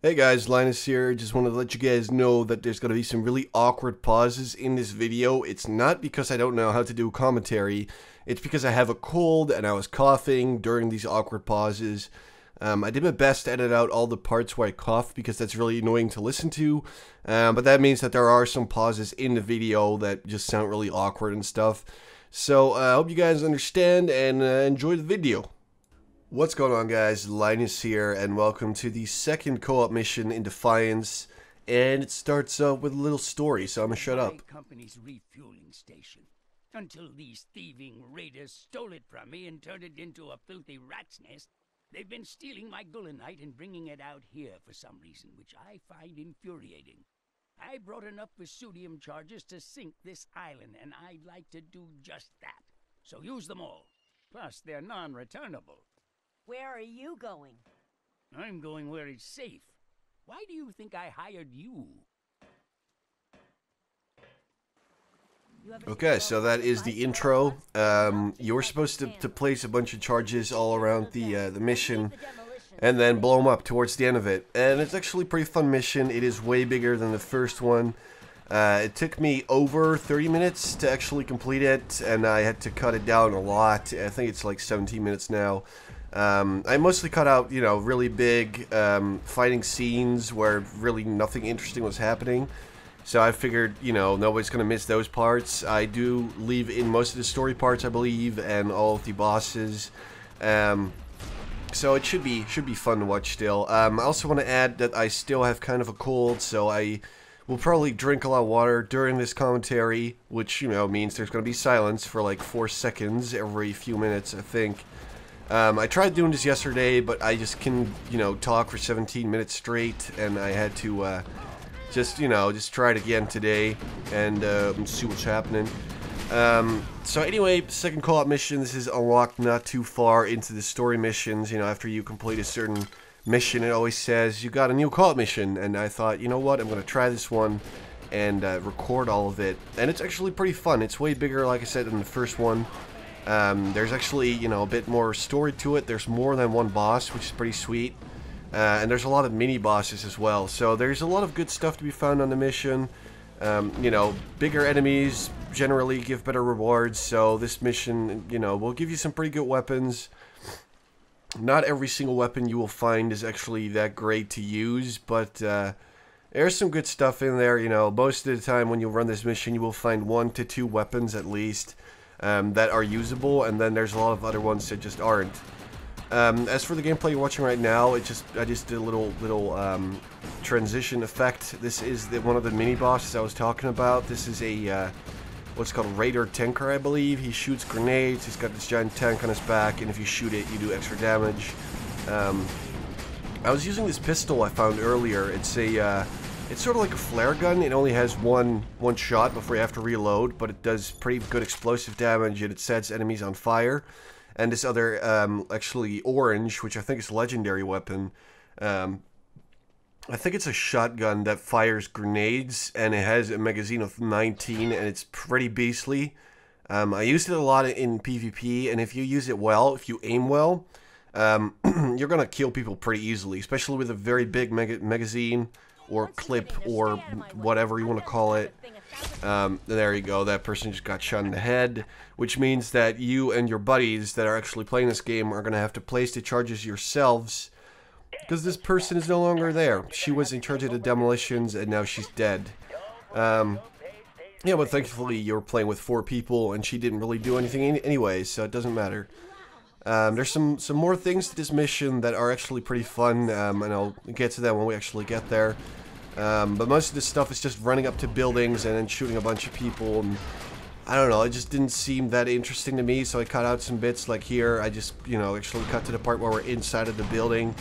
Hey guys, Linus here. Just wanted to let you guys know that there's going to be some really awkward pauses in this video. It's not because I don't know how to do commentary. It's because I have a cold and I was coughing during these awkward pauses. I did my best to edit out all the parts where I cough because that's really annoying to listen to. But that means that there are some pauses in the video that just sound really awkward and stuff. So I hope you guys understand and enjoy the video. What's going on, guys? Linus here, and welcome to the second co-op mission in Defiance. And it starts with a little story, so I'm gonna shut up. Company's refueling station. Until these thieving raiders stole it from me and turned it into a filthy rat's nest, they've been stealing my gullenite and bringing it out here for some reason, which I find infuriating. I brought enough Vesudium charges to sink this island, and I'd like to do just that. So use them all. Plus, they're non-returnable. Where are you going? I'm going where it's safe. Why do you think I hired you? Okay, so that is the intro. You were supposed to place a bunch of charges all around the mission and then blow them up towards the end of it. And it's actually a pretty fun mission. It is way bigger than the first one. It took me over 30 minutes to actually complete it, and I had to cut it down a lot. I think it's like 17 minutes now. I mostly cut out, really big fighting scenes where really nothing interesting was happening. So I figured, nobody's going to miss those parts. I do leave in most of the story parts, I believe, and all of the bosses. So it should be fun to watch still. I also want to add that I still have kind of a cold, so I will probably drink a lot of water during this commentary, which, means there's going to be silence for like 4 seconds every few minutes, I think. I tried doing this yesterday, but I just can, talk for 17 minutes straight, and I had to, just try it again today, and, see what's happening. So anyway, second co-op mission. This is unlocked not too far into the story missions. After you complete a certain mission, it always says, you got a new co-op mission, and I thought, you know what, I'm going to try this one, and, record all of it, and it's actually pretty fun. It's way bigger, like I said, than the first one. There's actually, a bit more story to it. There's more than one boss, which is pretty sweet. And there's a lot of mini-bosses as well. So there's a lot of good stuff to be found on the mission. Bigger enemies generally give better rewards. So this mission, will give you some pretty good weapons. Not every single weapon you will find is actually that great to use, but there's some good stuff in there. Most of the time when you run this mission, you will find 1 to 2 weapons at least. That are usable, and then there's a lot of other ones that just aren't. As for the gameplay you're watching right now, I just did a little transition effect. This is one of the mini bosses I was talking about. This is a what's called a Raider Tanker, I believe. He shoots grenades. He's got this giant tank on his back, and if you shoot it, you do extra damage. I was using this pistol I found earlier. It's sort of like a flare gun. It only has one shot before you have to reload, but it does pretty good explosive damage, and it sets enemies on fire. And this other, actually orange, which I think is a legendary weapon, I think it's a shotgun that fires grenades, and it has a magazine of 19, and it's pretty beastly. I used it a lot in PvP, and if you use it well, if you aim well, you're gonna kill people pretty easily, especially with a very big magazine, or clip, or whatever you want to call it. There you go, that person just got shot in the head, which means that you and your buddies that are actually playing this game are going to have to place the charges yourselves, because this person is no longer there. She was in charge of the demolitions, and now she's dead. Yeah, but thankfully you're playing with 4 people, and she didn't really do anything anyway, so it doesn't matter. There's some more things to this mission that are actually pretty fun, and I'll get to that when we actually get there. But most of this stuff is just running up to buildings and then shooting a bunch of people, and I don't know, it just didn't seem that interesting to me, so I cut out some bits like here. I just, actually cut to the part where we're inside of the building.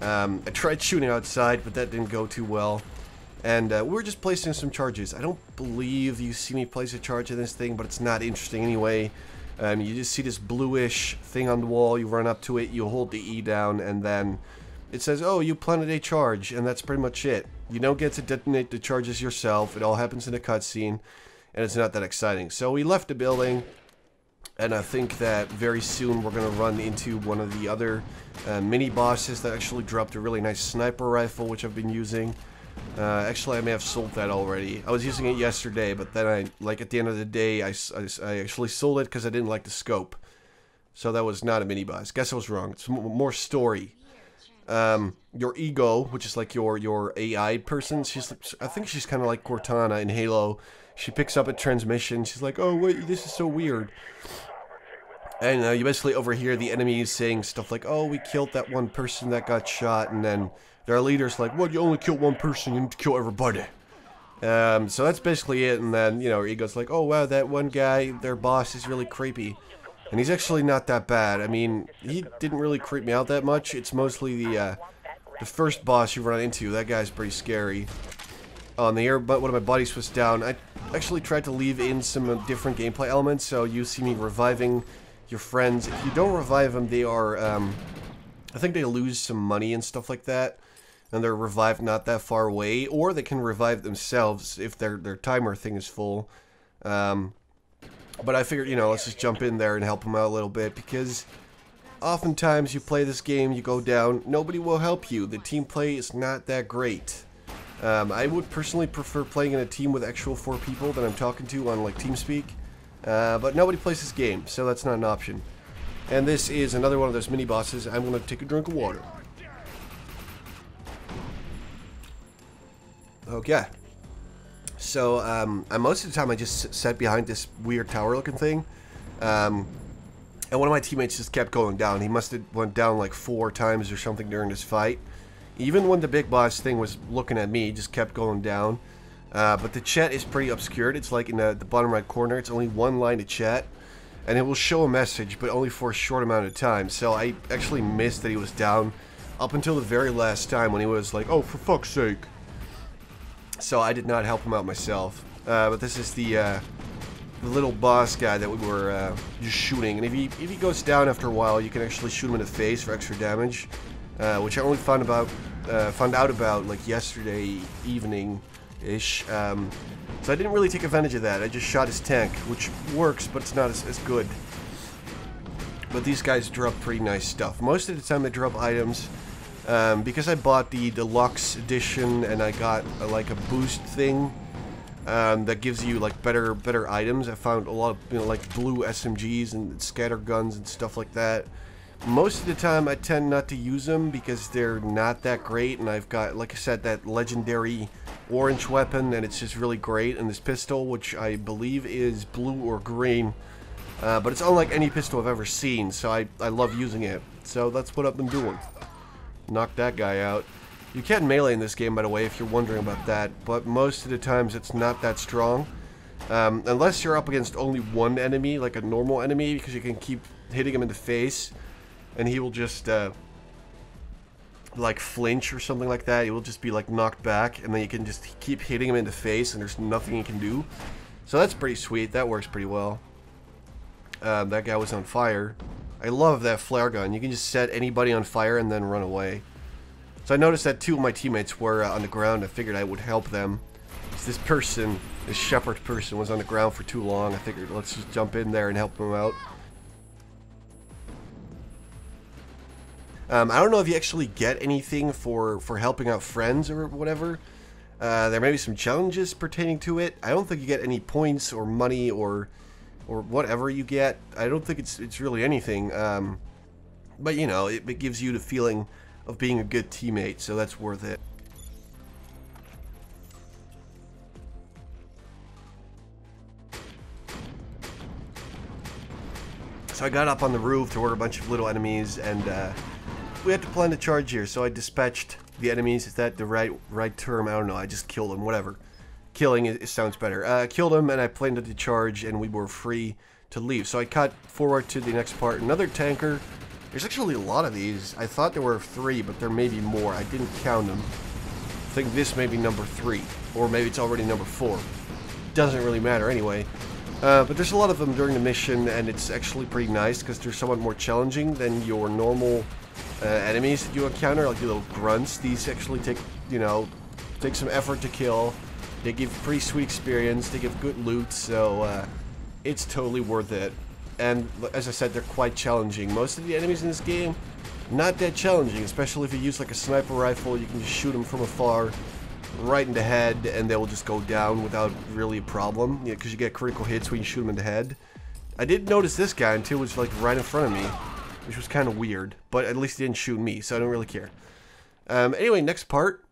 I tried shooting outside, but that didn't go too well. And we were just placing some charges. I don't believe you see me place a charge in this thing, but it's not interesting anyway. You just see this bluish thing on the wall, you run up to it, you hold the E down, and then it says, oh, you planted a charge, and that's pretty much it. You don't get to detonate the charges yourself, it all happens in a cutscene, and it's not that exciting. So we left the building, And I think that very soon we're going to run into one of the other mini bosses that actually dropped a really nice sniper rifle, which I've been using. Actually, I may have sold that already. I was using it yesterday, but then at the end of the day, I actually sold it because I didn't like the scope. So that was not a mini boss. Guess I was wrong. It's more story. Your ego, which is like your AI person, I think she's kind of like Cortana in Halo. She picks up a transmission. She's like, oh wait, this is so weird. And you basically overhear the enemies saying stuff like, oh, we killed that one person that got shot, and then their leader's like, well, you only killed one person, you need to kill everybody. So that's basically it, and then, you know, her ego's like, oh wow, that one guy, their boss is really creepy. And he's actually not that bad. I mean, he didn't really creep me out that much. It's mostly the first boss you run into. That guy's pretty scary. On the air, but one of my buddies was down. I actually tried to leave in some different gameplay elements, so you see me reviving your friends. If you don't revive them, they are, I think they lose some money and stuff like that, and they're revived not that far away, or they can revive themselves if their timer thing is full. But I figured, you know, let's just jump in there and help them out a little bit, because oftentimes you play this game, you go down, nobody will help you. The team play is not that great. I would personally prefer playing in a team with actual 4 people that I'm talking to on, like, TeamSpeak. But nobody plays this game, so that's not an option. And this is another one of those mini-bosses. I'm going to take a drink of water. Okay. So, most of the time I just sat behind this weird tower-looking thing. And one of my teammates just kept going down. He must have went down like 4 times or something during this fight. Even when the big boss thing was looking at me, he just kept going down. But the chat is pretty obscured. It's like in the bottom right corner. It's only one line of chat. And it will show a message, but only for a short amount of time. So I actually missed that he was down up until the very last time when he was like, oh, for fuck's sake. So I did not help him out myself. But this is the little boss guy that we were just shooting. And if he goes down after a while, you can actually shoot him in the face for extra damage. Which I only found out about like yesterday evening-ish. So I didn't really take advantage of that. I just shot his tank, which works, but it's not as good. But these guys drop pretty nice stuff. Most of the time they drop items. Because I bought the deluxe edition and I got like a boost thing that gives you like better items. I found a lot of, you know, like blue SMGs and scatter guns and stuff like that. Most of the time I tend not to use them because they're not that great, and I've got, like I said, that legendary orange weapon, and it's just really great, and this pistol, which I believe is blue or green, but it's unlike any pistol I've ever seen, so I love using it. So that's what I've been doing. Knock that guy out. You can melee in this game, by the way, if you're wondering about that, but most of the times it's not that strong. Unless you're up against only one enemy, like a normal enemy, because you can keep hitting him in the face, and he will just, like, flinch or something like that. He will just be, like, knocked back, and then you can just keep hitting him in the face, and there's nothing you can do. So that's pretty sweet. That works pretty well. That guy was on fire. I love that flare gun. You can just set anybody on fire and then run away. So I noticed that 2 of my teammates were on the ground. I figured I would help them. This person, this shepherd person, was on the ground for too long. I figured let's just jump in there and help them out. I don't know if you actually get anything for helping out friends or whatever. There may be some challenges pertaining to it. I don't think you get any points or money or whatever you get. I don't think it's really anything. But you know, it gives you the feeling of being a good teammate, so that's worth it. So I got up on the roof to order a bunch of little enemies, and we had to plan the charge here, so I dispatched the enemies. Is that the right term? I don't know. I just killed them, whatever. Killing, it sounds better. Killed them, and I planted the charge, and we were free to leave. So I cut forward to the next part. Another tanker. There's actually a lot of these. I thought there were 3, but there may be more. I didn't count them. I think this may be number 3, or maybe it's already number 4. Doesn't really matter anyway. But there's a lot of them during the mission, and it's actually pretty nice because they're somewhat more challenging than your normal enemies that you encounter, like the little grunts. These actually take some effort to kill. They give pretty sweet experience. They give good loot, so it's totally worth it. and as I said, they're quite challenging. Most of the enemies in this game, not that challenging, especially if you use like a sniper rifle. You can just shoot them from afar, right in the head, and they will just go down without really a problem. Yeah, because you get critical hits when you shoot them in the head. I didn't notice this guy until it was like right in front of me, which was kind of weird, but at least he didn't shoot me, so I don't really care. Anyway, next part,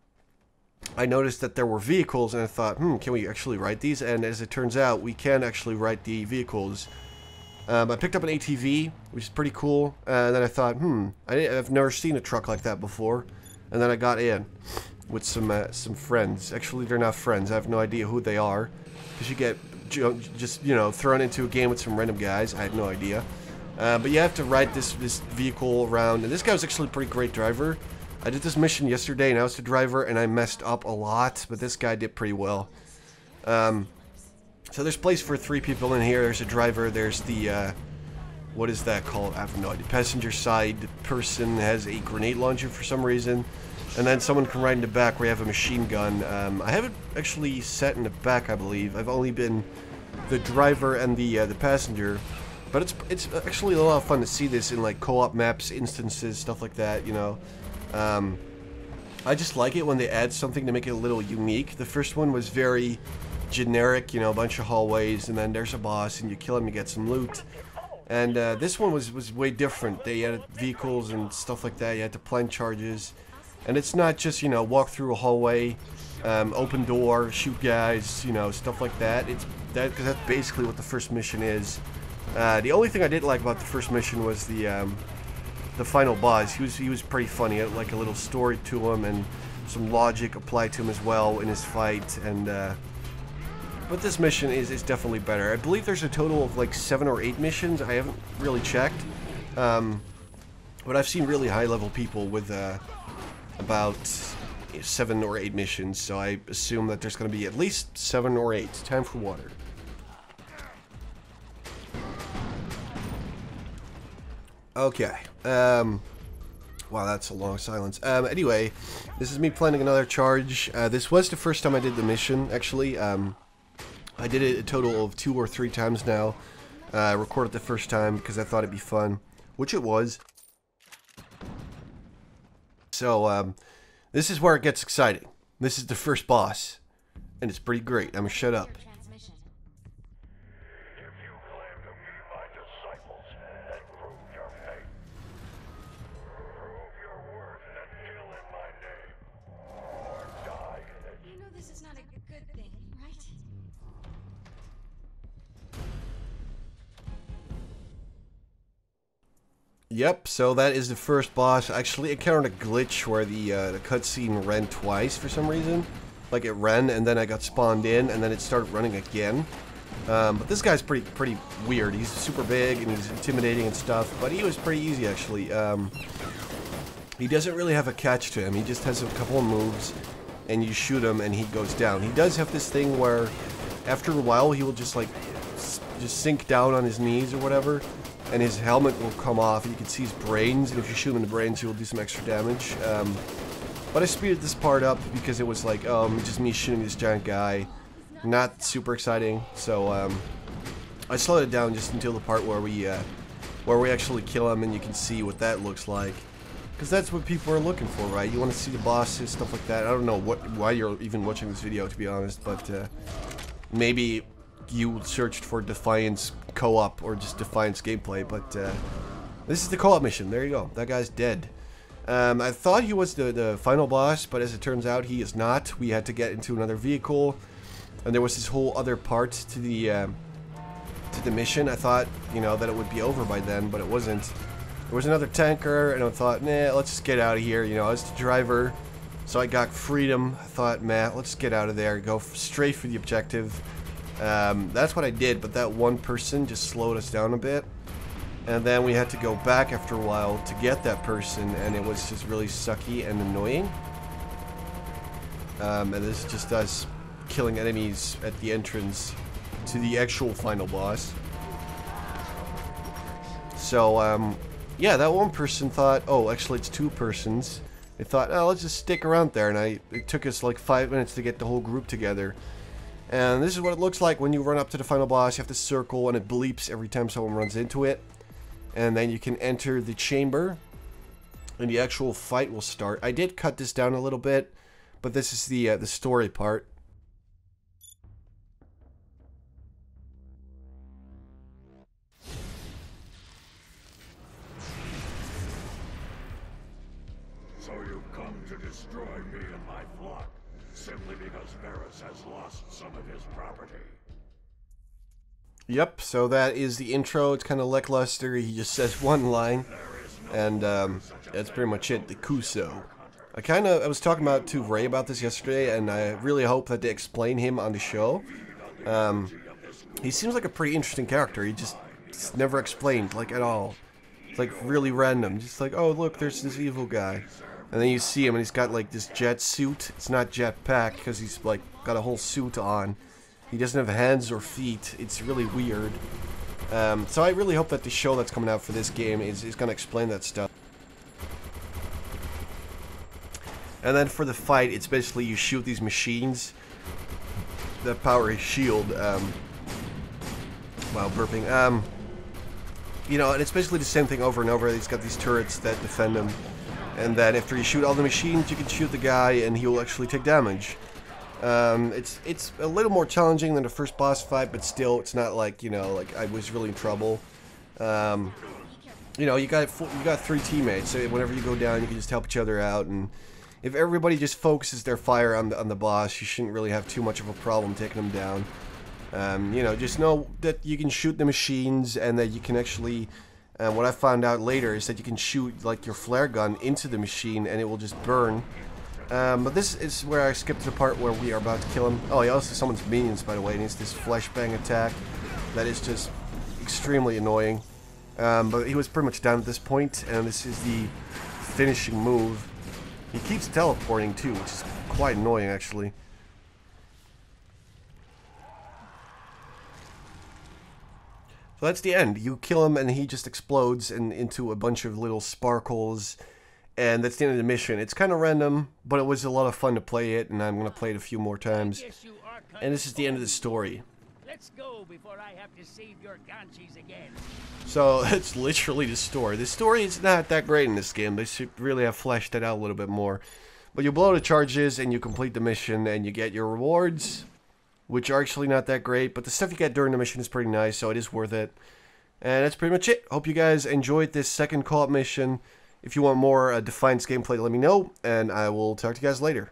I noticed that there were vehicles, and I thought, can we actually ride these? And as it turns out, we can actually ride the vehicles. I picked up an ATV, which is pretty cool, and then I thought, I've never seen a truck like that before, and then I got in with some friends. Actually, they're not friends. I have no idea who they are, because you get just, you know, thrown into a game with some random guys. I had no idea. But you have to ride this vehicle around, and this guy was actually a pretty great driver. I did this mission yesterday, and I was the driver, and I messed up a lot, but this guy did pretty well. So there's place for 3 people in here. There's a driver, there's the, what is that called? I have no idea. Passenger side person has a grenade launcher for some reason. And then someone can ride in the back where you have a machine gun. I haven't actually sat in the back, I believe. I've only been the driver and the passenger. But it's actually a lot of fun to see this in like co-op maps, instances, stuff like that, you know. I just like it when they add something to make it a little unique. The first one was very generic, you know, a bunch of hallways, and then there's a boss, and you kill him, you get some loot. And this one was way different. They added vehicles and stuff like that. You had to plant charges. And it's not just, you know, walk through a hallway, open door, shoot guys, you know, stuff like that. It's that, because that's basically what the first mission is. The only thing I didn't like about the first mission was the final boss. He was pretty funny. He had like a little story to him and some logic applied to him as well in his fight. And but this mission is definitely better. I believe there's a total of like 7 or 8 missions. I haven't really checked, but I've seen really high level people with about 7 or 8 missions, so I assume that there's going to be at least 7 or 8. Time for water. Okay. Wow, that's a long silence. Anyway, this is me planning another charge. This was the first time I did the mission, actually. I did it a total of 2 or 3 times now. I recorded the first time because I thought it'd be fun, which it was. So, this is where it gets exciting. This is the first boss, and it's pretty great. I'm gonna shut up. You know this is not a good thing, right? Yep, so that is the first boss. Actually, I encountered a glitch where the cutscene ran twice for some reason. Like, it ran, and then I got spawned in, and then it started running again. But this guy's pretty weird. He's super big, and he's intimidating and stuff, but he was pretty easy, actually. He doesn't really have a catch to him. He just has a couple of moves, and you shoot him, and he goes down. He does have this thing where, after a while, he will just, like, just sink down on his knees or whatever, and his helmet will come off, and you can see his brains, and if you shoot him in the brains, he will do some extra damage. But I speeded this part up because it was like, just me shooting this giant guy. Not super exciting, so I slowed it down just until the part where we actually kill him, and you can see what that looks like. Because that's what people are looking for, right? You want to see the bosses, stuff like that. I don't know why you're even watching this video, to be honest, but maybe you searched for Defiance co-op or just Defiance gameplay, but this is the co-op mission. There you go. That guy's dead. I thought he was the final boss, but as it turns out, he is not. We had to get into another vehicle, and there was this whole other part to the mission. I thought, you know, that it would be over by then, but it wasn't. There was another tanker, and I thought, nah, let's just get out of here. You know, I was the driver, so I got freedom. I thought, man, let's get out of there, go straight for the objective. That's what I did, but that one person just slowed us down a bit. And then we had to go back after a while to get that person, and it was just really sucky and annoying. And this is just us killing enemies at the entrance to the actual final boss. So, yeah, that one person thought, oh, actually it's 2 persons. They thought, oh, let's just stick around there, and it took us like 5 minutes to get the whole group together. And this is what it looks like when you run up to the final boss. You have to circle and it bleeps every time someone runs into it. And then you can enter the chamber and the actual fight will start. I did cut this down a little bit, but this is the story part. So you've come to destroy me and my flock, simply because Varus has lost some of his property. Yep, so that is the intro. It's kind of lackluster. He just says one line, and that's pretty much it, the Kuso. I was talking to Ray about this yesterday, and I really hope that they explain him on the show. He seems like a pretty interesting character. He's never explained, like, at all. It's like really random. Just like, oh look, there's this evil guy. And then you see him and he's got like this jet suit. It's not jetpack because he's like got a whole suit on. He doesn't have hands or feet. It's really weird. So I really hope that the show that's coming out for this game is going to explain that stuff. And then for the fight, it's basically you shoot these machines that power his shield. Wow, burping. You know, and it's basically the same thing over and over. He's got these turrets that defend him. And then after you shoot all the machines, you can shoot the guy and he'll actually take damage. It's a little more challenging than the first boss fight, but still, it's not like, you know, like I was really in trouble. You know, you got 3 teammates, so whenever you go down, you can just help each other out. And if everybody just focuses their fire on the boss, you shouldn't really have too much of a problem taking them down. You know, just know that you can shoot the machines and that you can actually... what I found out later is that you can shoot like your flare gun into the machine and it will just burn. But this is where I skipped the part where we are about to kill him. Oh, he also summons minions, by the way, and it's this flashbang attack that is just extremely annoying. But he was pretty much down at this point, and this is the finishing move. He keeps teleporting too, which is quite annoying actually. So that's the end. You kill him and he just explodes into a bunch of little sparkles. And that's the end of the mission. It's kind of random, but it was a lot of fun to play it. And I'm going to play it a few more times. And this is the end of the story. Let's go before I have to save your ganchis again. So it's literally the story. The story is not that great in this game. They should really have fleshed it out a little bit more. But you blow the charges and you complete the mission and you get your rewards, which are actually not that great, but the stuff you get during the mission is pretty nice, so it is worth it. And that's pretty much it. Hope you guys enjoyed this second co-op mission. If you want more Defiance gameplay, let me know, and I will talk to you guys later.